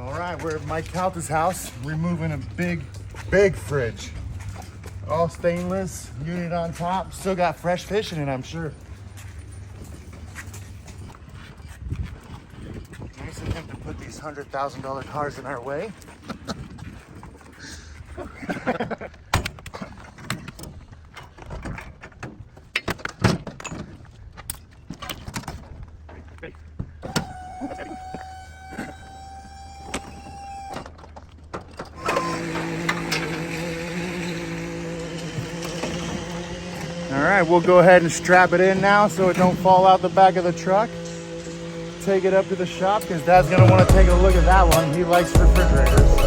All right, we're at Mike Calta's house, removing a big fridge. All stainless, unit on top. Still got fresh fish in it, I'm sure. Nice of him to put these $100,000 cars in our way. All right, we'll go ahead and strap it in now so it don't fall out the back of the truck. Take it up to the shop because Dad's gonna want to take a look at that one. He likes refrigerators.